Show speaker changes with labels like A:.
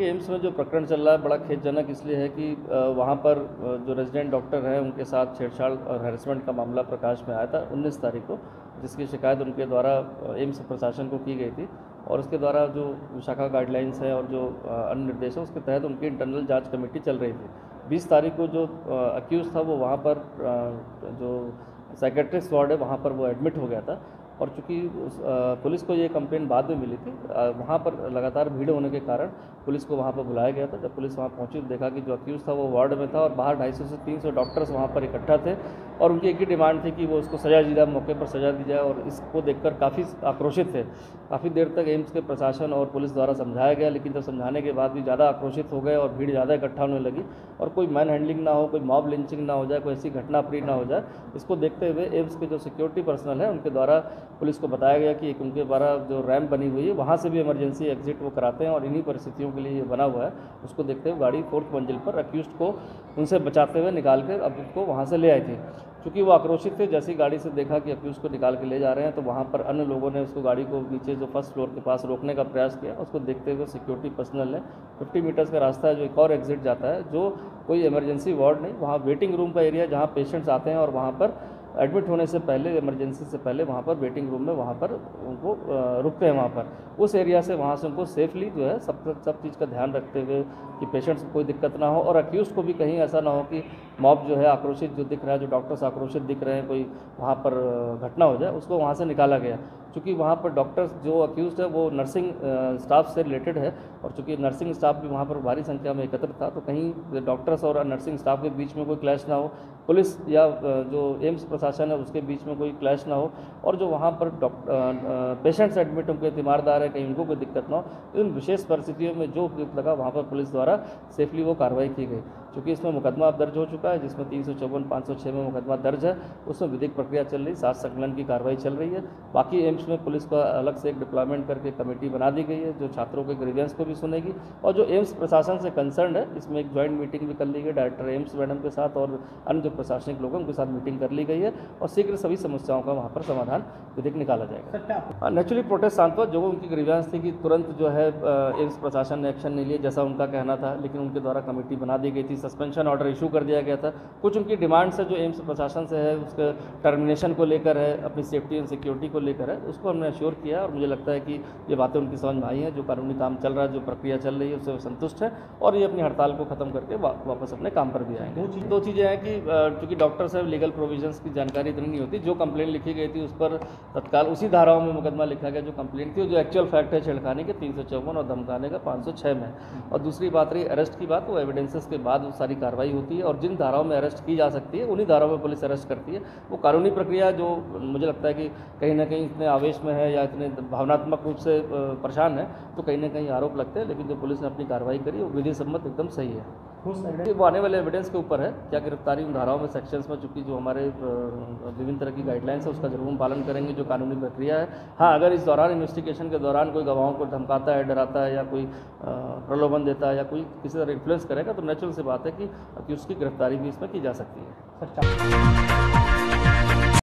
A: देखिए एम्स में जो प्रकरण चल रहा है बड़ा खेदजनक इसलिए है कि वहाँ पर जो रेजिडेंट डॉक्टर हैं उनके साथ छेड़छाड़ और हैरेसमेंट का मामला प्रकाश में आया था 19 तारीख को, जिसकी शिकायत उनके द्वारा एम्स प्रशासन को की गई थी और उसके द्वारा जो विशाखा गाइडलाइंस है और जो अन्य निर्देश है उसके तहत उनकी इंटरनल जांच कमेटी चल रही थी। 20 तारीख को जो अक्यूज़ था वो वहाँ पर जो साइकेट्रिस्ट वार्ड है वहाँ पर वो एडमिट हो गया था और चूँकि पुलिस को ये कंप्लेंट बाद में मिली थी, वहाँ पर लगातार भीड़ होने के कारण पुलिस को वहाँ पर बुलाया गया था। जब पुलिस वहाँ पहुँची तो देखा कि जो अक्यूज़ था वो वार्ड में था और बाहर 250 से 300 डॉक्टर्स वहाँ पर इकट्ठा थे और उनकी एक ही डिमांड थी कि वो उसको सजा दी जाए, मौके पर सजा दी जाए और इसको देखकर काफ़ी आक्रोशित थे। काफ़ी देर तक एम्स के प्रशासन और पुलिस द्वारा समझाया गया, लेकिन जब समझाने के बाद भी ज़्यादा आक्रोशित हो गए और भीड़ ज़्यादा इकट्ठा होने लगी और कोई मैन हैंडलिंग ना हो, कोई मॉब लिंचिंग ना हो जाए, कोई ऐसी घटना फ्री ना हो जाए, इसको देखते हुए एम्स के जो सिक्योरिटी पर्सनल है उनके द्वारा पुलिस को बताया गया कि एक उनके द्वारा जो रैम्प बनी हुई है वहाँ से भी इमरजेंसी एग्जिट वो कराते हैं और इन्हीं परिस्थितियों के लिए ये बना हुआ है। उसको देखते हुए गाड़ी 4th मंजिल पर अक्यूज़्ड को उनसे बचाते हुए निकाल कर अब उसको वहाँ से ले आए थे। चूँकि वो आक्रोशित थे, जैसी गाड़ी से देखा कि अक्यूज़ को निकाल के ले जा रहे हैं तो वहाँ पर अन्य लोगों ने उसको गाड़ी को नीचे जो फर्स्ट फ्लोर के पास रोकने का प्रयास किया। उसको देखते हुए सिक्योरिटी पर्सनल ने 50 मीटर्स का रास्ता है जो एक और एग्जिट जाता है, जो कोई इमरजेंसी वार्ड नहीं, वहाँ वेटिंग रूम का एरिया जहाँ पेशेंट्स आते हैं और वहाँ पर एडमिट होने से पहले, इमरजेंसी से पहले वहाँ पर वेटिंग रूम में वहाँ पर उनको रुकते हैं। वहाँ पर उस एरिया से वहाँ से उनको सेफली जो है सब चीज़ का ध्यान रखते हुए कि पेशेंट्स को कोई दिक्कत ना हो और अक्यूज़ को भी कहीं ऐसा ना हो कि मॉब जो है आक्रोशित जो दिख रहा है, जो डॉक्टर्स आक्रोशित दिख रहे हैं, कोई वहाँ पर घटना हो जाए, उसको वहाँ से निकाला गया। चूँकि वहाँ पर डॉक्टर्स जो अक्यूज़ड है वो नर्सिंग स्टाफ से रिलेटेड है और चूँकि नर्सिंग स्टाफ भी वहाँ पर भारी संख्या में एकत्र था, तो कहीं डॉक्टर्स और नर्सिंग स्टाफ के बीच में कोई क्लैश ना हो, पुलिस या जो एम्स प्रशासन है उसके बीच में कोई क्लैश ना हो और जो वहाँ पर पेशेंट्स एडमिट उनके तीमारदार है कहीं उनको कोई दिक्कत ना हो। इन विशेष परिस्थितियों में जो उपयुक्त लगा वहाँ पर पुलिस द्वारा सेफली वो कार्रवाई की गई। चूँकि इसमें मुकदमा अब दर्ज हो चुका है, जिसमें 354, 506 में मुकदमा दर्ज है, उसमें विधिक प्रक्रिया चल रही, साक्ष्य संकलन की कार्रवाई चल रही है। बाकी एम्स में पुलिस का अलग से एक डिप्लॉयमेंट करके कमेटी बना दी गई है जो छात्रों के ग्रीवेंस को भी सुनेगी और जो एम्स प्रशासन से कंसर्न है इसमें एक ज्वाइंट मीटिंग भी कर ली गई डायरेक्टर एम्स मैडम के साथ और अन्य जो प्रशासनिक लोगों उनके साथ मीटिंग कर ली गई है और शीघ्र सभी समस्याओं का वहाँ पर समाधान विधिक निकाला जाएगा। नेचुरली प्रोटेस्ट शांत हुआ, जो उनकी ग्रीवेंस थी कि तुरंत जो है एम्स प्रशासन ने एक्शन नहीं लिया जैसा उनका कहना था, लेकिन उनके द्वारा कमेटी बना दी गई थी, सस्पेंशन ऑर्डर इशू कर दिया गया था। कुछ उनकी डिमांड्स है जो एम्स प्रशासन से है, उसके टर्मिनेशन को लेकर है, अपनी सेफ्टी एंड सिक्योरिटी को लेकर है, उसको हमने अश्योर किया और मुझे लगता है कि ये बातें उनकी समझ में आई हैं। जो कानूनी काम चल रहा है, जो प्रक्रिया चल रही है उससे संतुष्ट है और ये अपनी हड़ताल को खत्म करके वापस अपने काम पर भी आएंगे। दो चीज़ें हैं कि चूँकि डॉक्टर्स है, लीगल प्रोविजंस की जानकारी इतनी नहीं होती। जो कंप्लेंट लिखी गई थी उस पर तत्काल उसी धाराओं में मुकदमा लिखा गया जो कंप्लेंट थी और जो एक्चुअल फैक्ट है छेड़खानी के 354 और धमकाने का 506 में। और दूसरी बात रही अरेस्ट की बात, वो एविडेंसेस के बाद वो सारी कार्रवाई होती है और जिन धाराओं में अरेस्ट की जा सकती है उन्हीं धाराओं में पुलिस अरेस्ट करती है। वो कानूनी प्रक्रिया जो मुझे लगता है कि कहीं ना कहीं इतने आवेश में है या इतने भावनात्मक रूप से परेशान है तो कहीं ना कहीं आरोप लगते हैं, लेकिन जो पुलिस ने अपनी कार्रवाई करी वो विधि सम्मत एकदम सही है। वो आने वाले एविडेंस के ऊपर है, क्या गिरफ्तारी उन धाराओं में सेक्शंस में, चूँकि जो हमारे विभिन्न तरह की गाइडलाइंस है उसका जरूर हम पालन करेंगे जो कानूनी प्रक्रिया है। हाँ, अगर इस दौरान इन्वेस्टिगेशन के दौरान कोई गवाहों को धमकाता है, डराता है या कोई प्रलोभन देता है या कोई किसी तरह इन्फ्लुएंस करेगा तो नेचुरल सी बात है कि उसकी गिरफ्तारी भी इसमें की जा सकती है।